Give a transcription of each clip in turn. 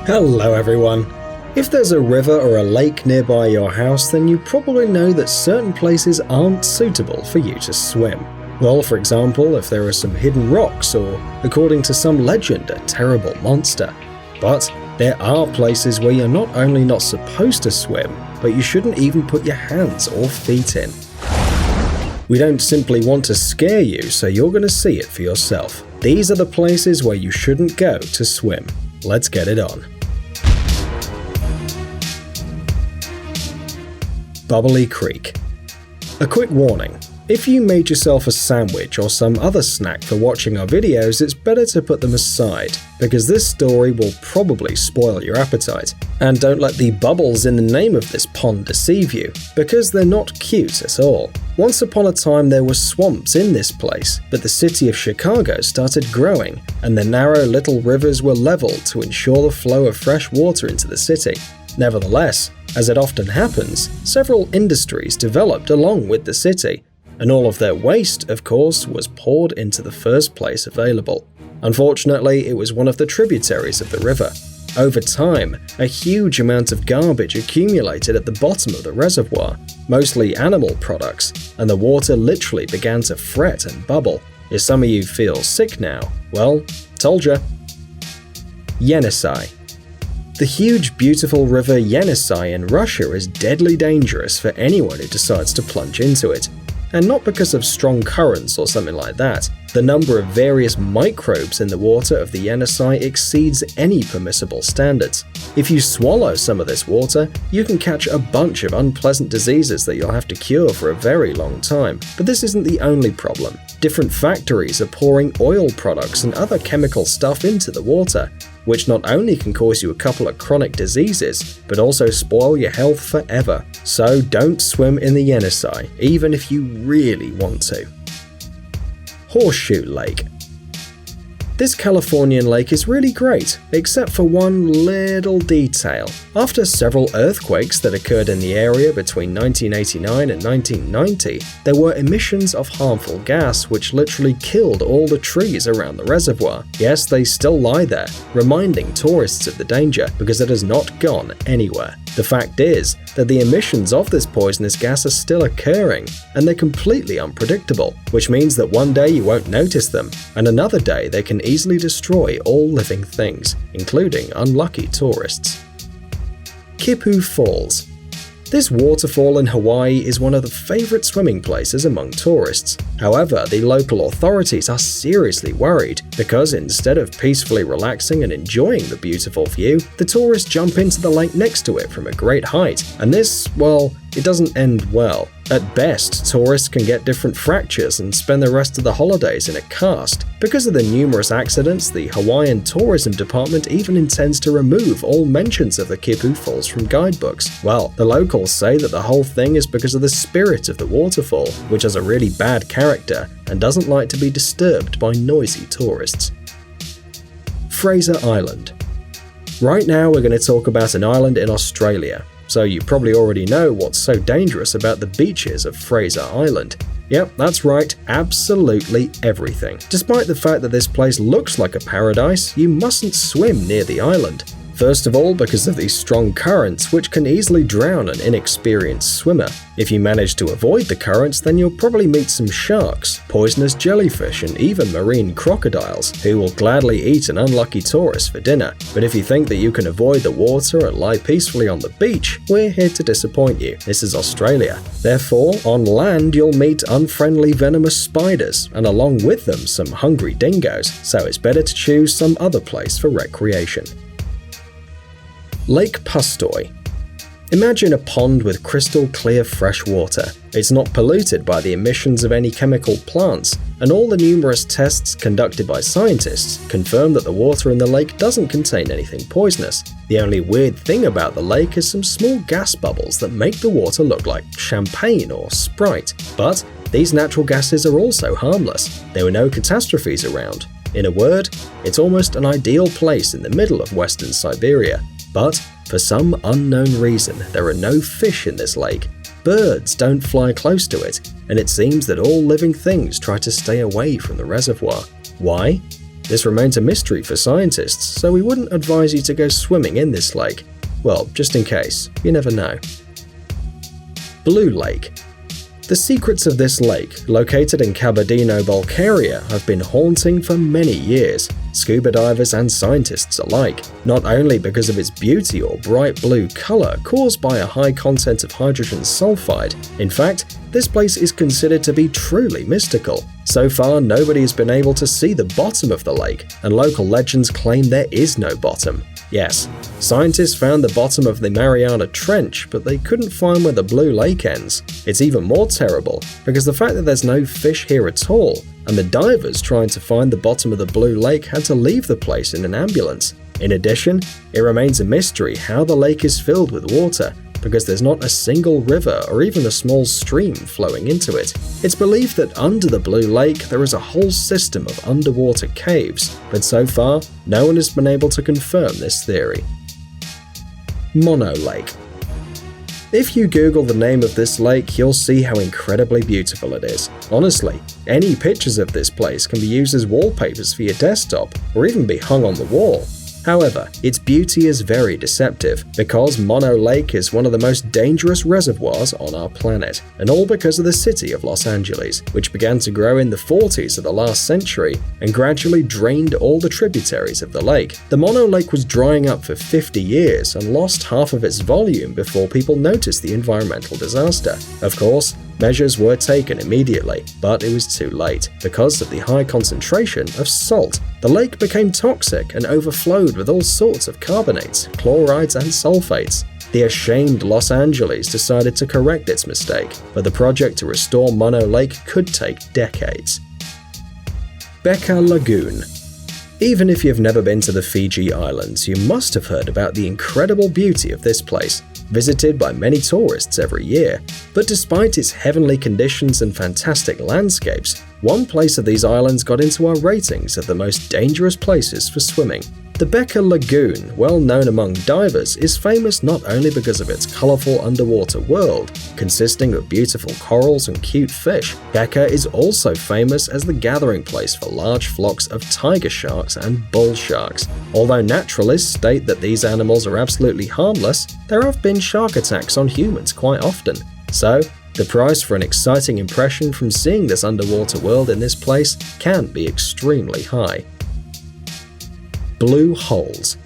Hello everyone! If there's a river or a lake nearby your house, then you probably know that certain places aren't suitable for you to swim. Well, for example, if there are some hidden rocks or, according to some legend, a terrible monster. But there are places where you're not only not supposed to swim, but you shouldn't even put your hands or feet in. We don't simply want to scare you, so you're going to see it for yourself. These are the places where you shouldn't go to swim. Let's get it on. Bubbly Creek. A quick warning. If you made yourself a sandwich or some other snack for watching our videos, it's better to put them aside, because this story will probably spoil your appetite. And don't let the bubbles in the name of this pond deceive you, because they're not cute at all. Once upon a time there were swamps in this place, but the city of Chicago started growing, and the narrow little rivers were leveled to ensure the flow of fresh water into the city. Nevertheless, as it often happens, several industries developed along with the city, and all of their waste, of course, was poured into the first place available. Unfortunately, it was one of the tributaries of the river. Over time, a huge amount of garbage accumulated at the bottom of the reservoir, mostly animal products, and the water literally began to fret and bubble. If some of you feel sick now, well, told ya. Yenisei. The huge, beautiful river Yenisei in Russia is deadly dangerous for anyone who decides to plunge into it. And not because of strong currents or something like that. The number of various microbes in the water of the Yenisei exceeds any permissible standards. If you swallow some of this water, you can catch a bunch of unpleasant diseases that you'll have to cure for a very long time. But this isn't the only problem. Different factories are pouring oil products and other chemical stuff into the water, which not only can cause you a couple of chronic diseases, but also spoil your health forever. So don't swim in the Yenisei, even if you really want to. Horseshoe Lake. This Californian lake is really great, except for one little detail. After several earthquakes that occurred in the area between 1989 and 1990, there were emissions of harmful gas which literally killed all the trees around the reservoir. Yes, they still lie there, reminding tourists of the danger because it has not gone anywhere. The fact is that the emissions of this poisonous gas are still occurring, and they're completely unpredictable, which means that one day you won't notice them, and another day they can easily destroy all living things, including unlucky tourists. Kippu Falls. This waterfall in Hawaii is one of the favorite swimming places among tourists. However, the local authorities are seriously worried because instead of peacefully relaxing and enjoying the beautiful view, the tourists jump into the lake next to it from a great height, and this, well, it doesn't end well. At best, tourists can get different fractures and spend the rest of the holidays in a cast. Because of the numerous accidents, the Hawaiian Tourism Department even intends to remove all mentions of the Kippu Falls from guidebooks. Well, the locals say that the whole thing is because of the spirit of the waterfall, which has a really bad character and doesn't like to be disturbed by noisy tourists. Fraser Island. Right now we're going to talk about an island in Australia. So you probably already know what's so dangerous about the beaches of Fraser Island. Yep, that's right, absolutely everything. Despite the fact that this place looks like a paradise, you mustn't swim near the island. First of all, because of these strong currents which can easily drown an inexperienced swimmer. If you manage to avoid the currents, then you'll probably meet some sharks, poisonous jellyfish, and even marine crocodiles, who will gladly eat an unlucky tourist for dinner. But if you think that you can avoid the water and lie peacefully on the beach, we're here to disappoint you. This is Australia. Therefore, on land you'll meet unfriendly venomous spiders, and along with them some hungry dingoes, so it's better to choose some other place for recreation. Lake Pastore. Imagine a pond with crystal clear fresh water. It's not polluted by the emissions of any chemical plants, and all the numerous tests conducted by scientists confirm that the water in the lake doesn't contain anything poisonous. The only weird thing about the lake is some small gas bubbles that make the water look like champagne or Sprite. But these natural gases are also harmless. There were no catastrophes around. In a word, it's almost an ideal place in the middle of Western Siberia. But for some unknown reason, there are no fish in this lake. Birds don't fly close to it, and it seems that all living things try to stay away from the reservoir. Why? This remains a mystery for scientists, so we wouldn't advise you to go swimming in this lake. Well, just in case, you never know. Blue Lake. The secrets of this lake, located in Kabardino-Balkaria, have been haunting for many years, scuba divers and scientists alike, not only because of its beauty or bright blue color caused by a high content of hydrogen sulfide. In fact, this place is considered to be truly mystical. So far, nobody has been able to see the bottom of the lake, and local legends claim there is no bottom. Yes, scientists found the bottom of the Mariana Trench, but they couldn't find where the Blue Lake ends. It's even more terrible, because the fact that there's no fish here at all, and the divers trying to find the bottom of the Blue Lake had to leave the place in an ambulance. In addition, it remains a mystery how the lake is filled with water, because there's not a single river or even a small stream flowing into it. It's believed that under the Blue Lake there is a whole system of underwater caves, but so far, no one has been able to confirm this theory. Mono Lake. If you Google the name of this lake, you'll see how incredibly beautiful it is. Honestly, any pictures of this place can be used as wallpapers for your desktop, or even be hung on the wall. However, its beauty is very deceptive, because Mono Lake is one of the most dangerous reservoirs on our planet, and all because of the city of Los Angeles, which began to grow in the 40s of the last century and gradually drained all the tributaries of the lake. The Mono Lake was drying up for 50 years and lost half of its volume before people noticed the environmental disaster. Of course, measures were taken immediately, but it was too late. Because of the high concentration of salt, the lake became toxic and overflowed with all sorts of carbonates, chlorides, and sulfates. The ashamed Los Angeles decided to correct its mistake, but the project to restore Mono Lake could take decades. Becca Lagoon. Even if you've never been to the Fiji Islands, you must have heard about the incredible beauty of this place, visited by many tourists every year. But despite its heavenly conditions and fantastic landscapes, one place of these islands got into our ratings of the most dangerous places for swimming. The Becca Lagoon, well known among divers, is famous not only because of its colorful underwater world, consisting of beautiful corals and cute fish. Becca is also famous as the gathering place for large flocks of tiger sharks and bull sharks. Although naturalists state that these animals are absolutely harmless, there have been shark attacks on humans quite often. So, the price for an exciting impression from seeing this underwater world in this place can be extremely high. Blue holes.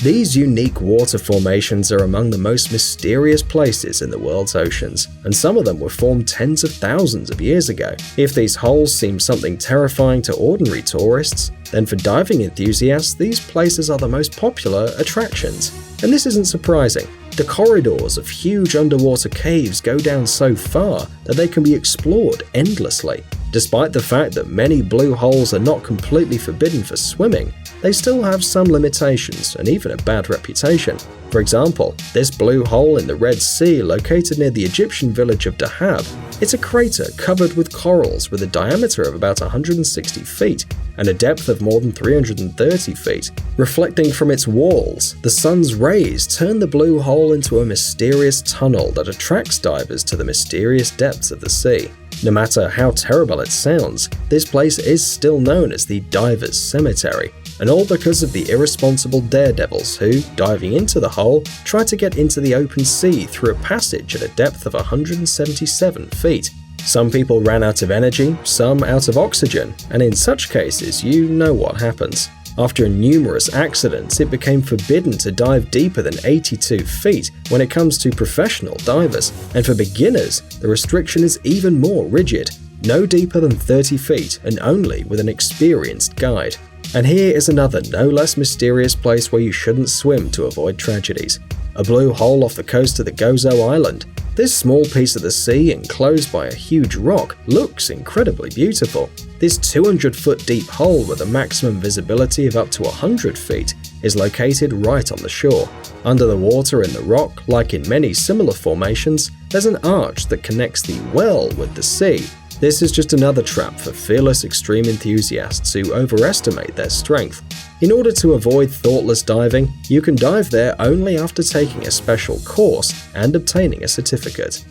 These unique water formations are among the most mysterious places in the world's oceans, and some of them were formed tens of thousands of years ago. If these holes seem something terrifying to ordinary tourists, then for diving enthusiasts, these places are the most popular attractions. And this isn't surprising. The corridors of huge underwater caves go down so far that they can be explored endlessly. Despite the fact that many blue holes are not completely forbidden for swimming, they still have some limitations and even a bad reputation. For example, this blue hole in the Red Sea located near the Egyptian village of Dahab. It's a crater covered with corals with a diameter of about 160 feet and a depth of more than 330 feet. Reflecting from its walls, the sun's rays turn the blue hole into a mysterious tunnel that attracts divers to the mysterious depths of the sea. No matter how terrible it sounds, this place is still known as the Divers' Cemetery, and all because of the irresponsible daredevils who, diving into the hole, try to get into the open sea through a passage at a depth of 177 feet. Some people ran out of energy, some out of oxygen, and in such cases, you know what happens. After numerous accidents, it became forbidden to dive deeper than 82 feet when it comes to professional divers, and for beginners, the restriction is even more rigid, no deeper than 30 feet and only with an experienced guide. And here is another no less mysterious place where you shouldn't swim to avoid tragedies. A blue hole off the coast of the Gozo Island. This small piece of the sea, enclosed by a huge rock, looks incredibly beautiful. This 200-foot deep hole with a maximum visibility of up to 100 feet is located right on the shore. Under the water in the rock, like in many similar formations, there's an arch that connects the well with the sea. This is just another trap for fearless extreme enthusiasts who overestimate their strength. In order to avoid thoughtless diving, you can dive there only after taking a special course and obtaining a certificate.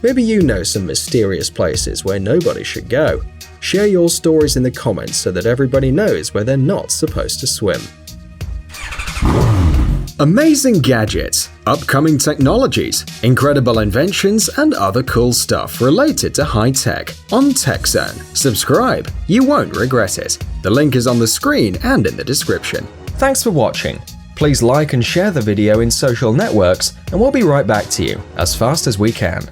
Maybe you know some mysterious places where nobody should go. Share your stories in the comments so that everybody knows where they're not supposed to swim. Amazing gadgets, upcoming technologies, incredible inventions, and other cool stuff related to high tech on TechZone. Subscribe, you won't regret it. The link is on the screen and in the description. Thanks for watching. Please like and share the video in social networks, and we'll be right back to you as fast as we can.